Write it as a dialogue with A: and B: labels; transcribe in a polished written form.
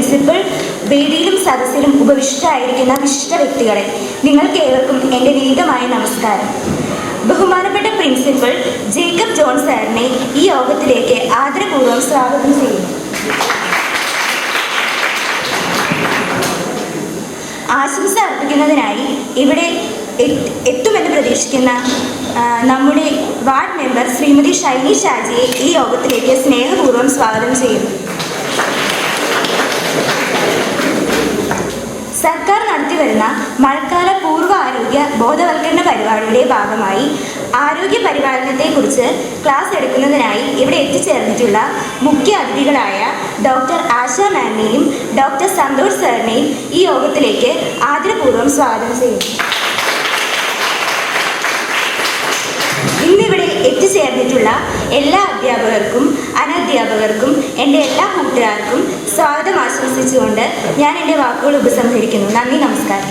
A: Principal, വേദിയിലും സദസ്സിലും ഉപവിഷ്ടരായിരിക്കുന്ന വിശിഷ്ട വ്യക്തികളെ, നിങ്ങൾക്കേവർക്കും എൻ്റെ വിനീതമായ നമസ്കാരം. ബഹുമാനപ്പെട്ട പ്രിൻസിപ്പൽ ജേക്കബ് ജോൺ സാറിനെ ഈ യോഗത്തിലേക്ക് ആദരപൂർവ്വം സ്വാഗതം ചെയ്യുന്നു. ആശംസ അർപ്പിക്കുന്നതിനായി ഇവിടെ എത്തുമെന്ന് പ്രതീക്ഷിക്കുന്ന നമ്മുടെ വാർഡ് മെമ്പർ ശ്രീമതി ഷൈനി ഷാജിയെ ഈ യോഗത്തിലേക്ക് സ്നേഹപൂർവ്വം സ്വാഗതം ചെയ്യുന്നു. സർക്കാർ നടത്തിവരുന്ന മഴക്കാല പൂർവ്വ ആരോഗ്യ ബോധവൽക്കരണ പരിപാടിയുടെ ഭാഗമായി ആരോഗ്യ പരിപാലനത്തെക്കുറിച്ച് ക്ലാസ് എടുക്കുന്നതിനായി ഇവിടെ എത്തിച്ചേർന്നിട്ടുള്ള മുഖ്യ അതിഥികളായ ഡോക്ടർ ആശ മാമിനെയും ഡോക്ടർ സന്തോഷ് സാറിനെയും ഈ യോഗത്തിലേക്ക് ആദരപൂർവ്വം സ്വാഗതം ചെയ്യുന്നു. ഇന്നിവിടെ എത്തിച്ചേർന്നിട്ടുള്ള എല്ലാ അധ്യാപകർക്കും അനധ്യാപകർക്കും എൻ്റെ എല്ലാ കൂട്ടുകാർക്കും സ്വാഗതം ആശംസിച്ചുകൊണ്ട് ഞാൻ എൻ്റെ വാക്കുകൾ ഉപസംഹരിക്കുന്നു. നന്ദി, നമസ്കാരം.